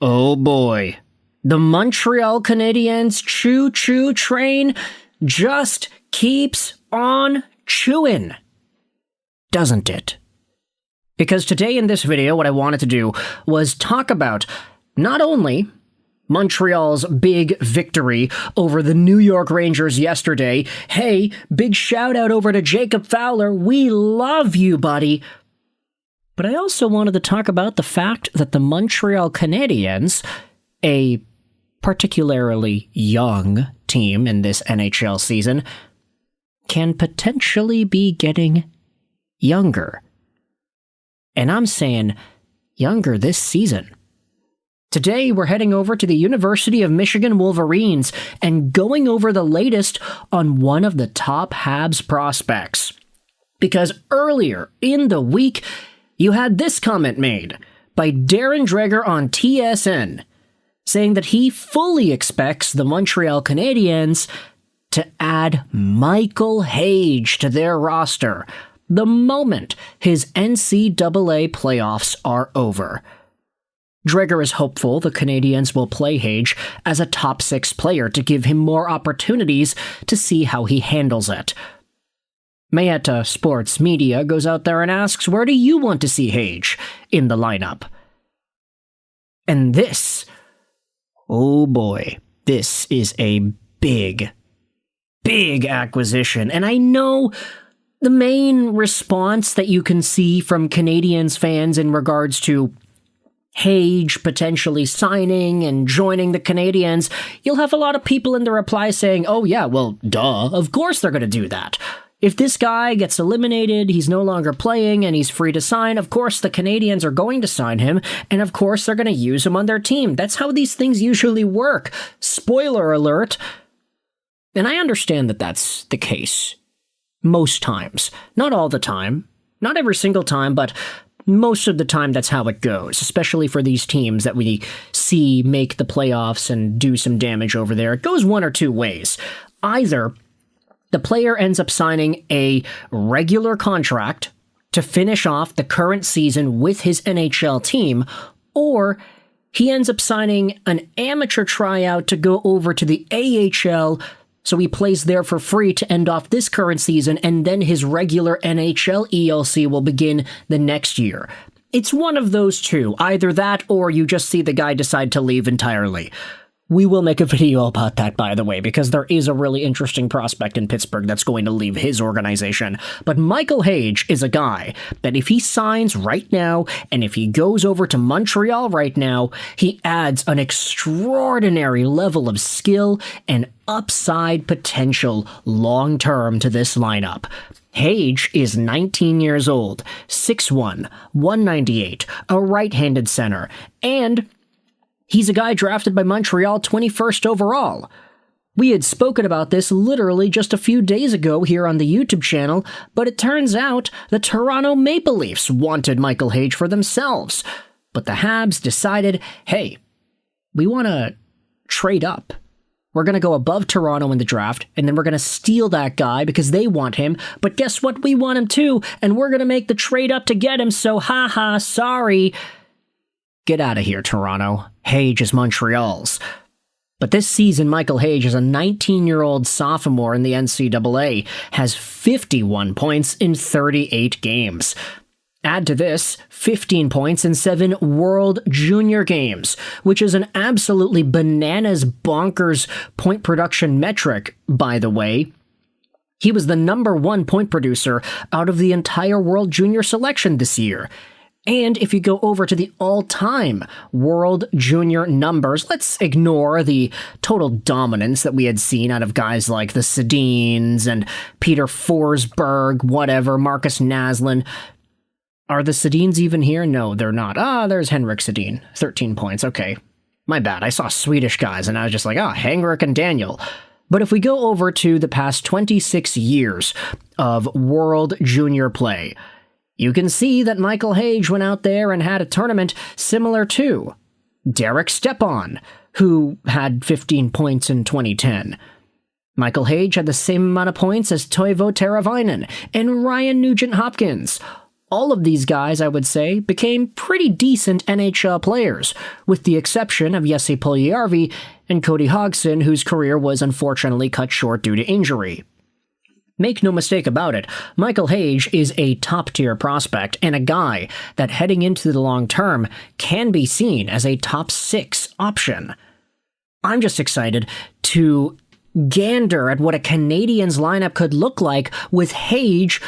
Oh boy. The Montreal Canadiens choo-choo train just keeps on chewing, doesn't it? Because today in this video, what I wanted to do was talk about not only Montreal's big victory over the New York Rangers yesterday. Hey, big shout out over to Jacob Fowler. We love you, buddy. But I also wanted to talk about the fact that the Montreal Canadiens, a particularly young team in this NHL season, can potentially be getting younger. And I'm saying younger this season. Today, we're heading over to the University of Michigan Wolverines and going over the latest on one of the top Habs prospects. Because earlier in the week, you had this comment made by Darren Dreger on TSN, saying that he fully expects the Montreal Canadiens to add Michael Hage to their roster the moment his NCAA playoffs are over. Dreger is hopeful the Canadiens will play Hage as a top 6 player to give him more opportunities to see how he handles it. Mayetta Sports Media goes out there and asks, where do you want to see Hage in the lineup? And this, oh boy, this is a big acquisition. And I know the main response that you can see from Canadiens fans in regards to Hage potentially signing and joining the Canadiens, you'll have a lot of people in the reply saying, oh yeah, well, duh, of course they're going to do that. If this guy gets eliminated, he's no longer playing, and he's free to sign, of course the Canadiens are going to sign him, and of course they're going to use him on their team. That's how these things usually work. Spoiler alert. And I understand that that's the case. Most times. Not all the time. Not every single time, but most of the time that's how it goes, especially for these teams that we see make the playoffs and do some damage over there. It goes one or two ways. Either the player ends up signing a regular contract to finish off the current season with his NHL team, or he ends up signing an amateur tryout to go over to the AHL, so he plays there for free to end off this current season, and then his regular NHL ELC will begin the next year. It's one of those two. Either that, or you just see the guy decide to leave entirely. We will make a video about that, by the way, because there is a really interesting prospect in Pittsburgh that's going to leave his organization. But Michael Hage is a guy that if he signs right now, and if he goes over to Montreal right now, he adds an extraordinary level of skill and upside potential long-term to this lineup. Hage is 19 years old, 6'1", 198, a right-handed center, and he's a guy drafted by Montreal 21st overall. We had spoken about this literally just a few days ago here on the YouTube channel, but it turns out the Toronto Maple Leafs wanted Michael Hage for themselves. But the Habs decided, hey, we want to trade up. We're going to go above Toronto in the draft, and then we're going to steal that guy because they want him. But guess what? We want him too, and we're going to make the trade up to get him, so haha, sorry. Get out of here, Toronto. Hage is Montreal's. But this season, Michael Hage is a 19-year-old sophomore in the NCAA, has 51 points in 38 games. Add to this 15 points in 7 World Junior games, which is an absolutely bananas bonkers point production metric, by the way. He was the #1 point producer out of the entire World Junior selection this year. And if you go over to the all-time World Junior numbers, let's ignore the total dominance that we had seen out of guys like the Sedins and Peter Forsberg, whatever, Marcus Naslund. Are the Sedins even here? No, they're not. There's Henrik Sedin, 13 points. Okay, my bad. I saw Swedish guys, and I was just like, Henrik and Daniel. But if we go over to the past 26 years of World Junior play, you can see that Michael Hage went out there and had a tournament similar to Derek Stepan, who had 15 points in 2010. Michael Hage had the same amount of points as Toivo Teravainen and Ryan Nugent-Hopkins. all of these guys, I would say, became pretty decent NHL players, with the exception of Jesse Puljujärvi and Cody Hodgson, whose career was unfortunately cut short due to injury. Make no mistake about it, Michael Hage is a top-tier prospect and a guy that heading into the long term can be seen as a top 6 option. I'm just excited to gander at what a Canadiens lineup could look like with Hage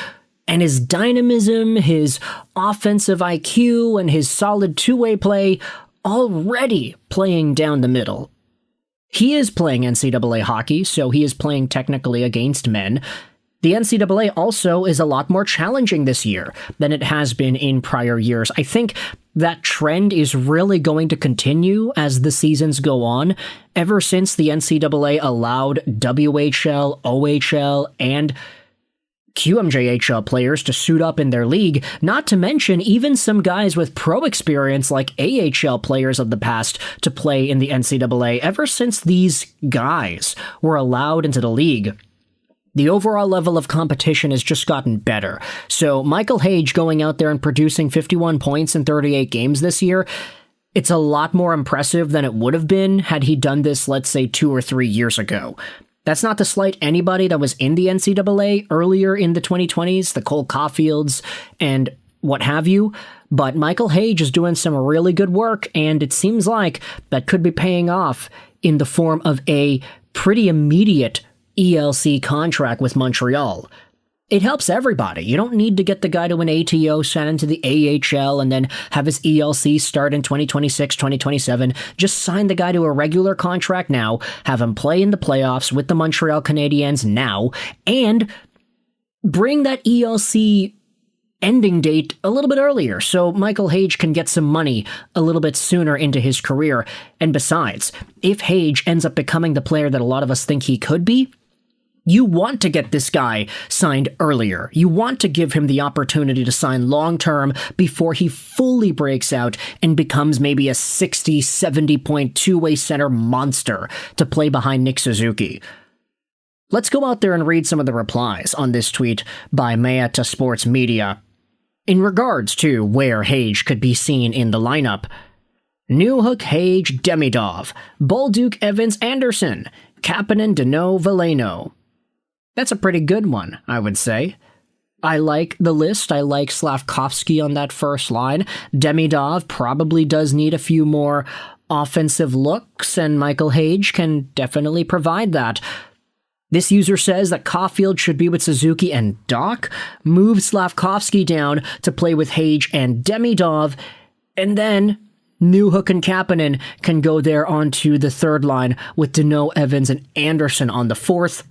and his dynamism, his offensive IQ, and his solid two-way play already playing down the middle. He is playing NCAA hockey, so he is playing technically against men. The NCAA also is a lot more challenging this year than it has been in prior years. I think that trend is really going to continue as the seasons go on. Ever since the NCAA allowed WHL, OHL, and QMJHL players to suit up in their league, not to mention even some guys with pro experience like AHL players of the past to play in the NCAA. Ever since these guys were allowed into the league, the overall level of competition has just gotten better. So Michael Hage going out there and producing 51 points in 38 games this year, it's a lot more impressive than it would have been had he done this, let's say, 2 or 3 years ago. That's not to slight anybody that was in the NCAA earlier in the 2020s, the Cole Caulfields and what have you, but Michael Hage is doing some really good work, and it seems like that could be paying off in the form of a pretty immediate ELC contract with Montreal. It helps everybody. You don't need to get the guy to an ATO, sent into the AHL, and then have his ELC start in 2026, 2027. Just sign the guy to a regular contract now, have him play in the playoffs with the Montreal Canadiens now, and bring that ELC ending date a little bit earlier so Michael Hage can get some money a little bit sooner into his career. And besides, if Hage ends up becoming the player that a lot of us think he could be, you want to get this guy signed earlier. You want to give him the opportunity to sign long-term before he fully breaks out and becomes maybe a 60, 70-point two-way center monster to play behind Nick Suzuki. Let's go out there and read some of the replies on this tweet by Mrtka Sports Media in regards to where Hage could be seen in the lineup. Newhook, Hage, Demidov, Bolduc, Evans, Anderson, Kapanen, Danault, Veleno. That's a pretty good one, I would say. I like the list. I like Slavkovsky on that first line. Demidov probably does need a few more offensive looks, and Michael Hage can definitely provide that. This user says that Caulfield should be with Suzuki and Doc, move Slavkovsky down to play with Hage and Demidov, and then Newhook and Kapanen can go there onto the third line with Danault, Evans, and Anderson on the fourth.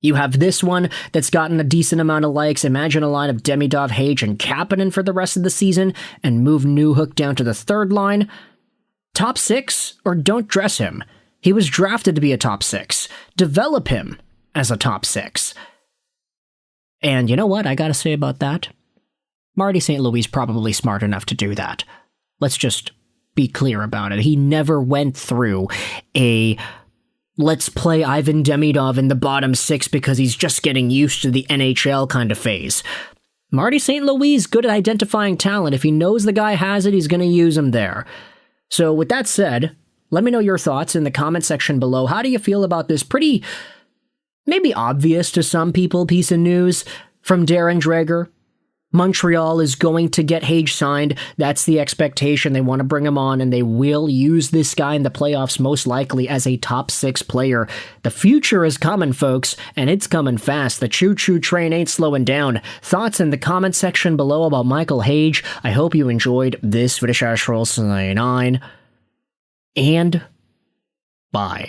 You have this one that's gotten a decent amount of likes. Imagine a line of Demidov, Hage, and Kapanen for the rest of the season, and move Newhook down to the third line. Top 6, or don't dress him. He was drafted to be a top 6. Develop him as a top 6. And you know what I gotta say about that? Marty St. Louis is probably smart enough to do that. Let's just be clear about it. He never went through a let's play Ivan Demidov in the bottom 6 because he's just getting used to the NHL kind of phase. Marty St. Louis is good at identifying talent. If he knows the guy has it, he's going to use him there. So with that said, let me know your thoughts in the comment section below. How do you feel about this pretty, maybe obvious to some people, piece of news from Darren Dreger? Montreal is going to get Hage signed. That's the expectation. They want to bring him on, and they will use this guy in the playoffs most likely as a top 6 player. The future is coming, folks, and it's coming fast. The choo-choo train ain't slowing down. Thoughts in the comment section below about Michael Hage. I hope you enjoyed this video. And bye.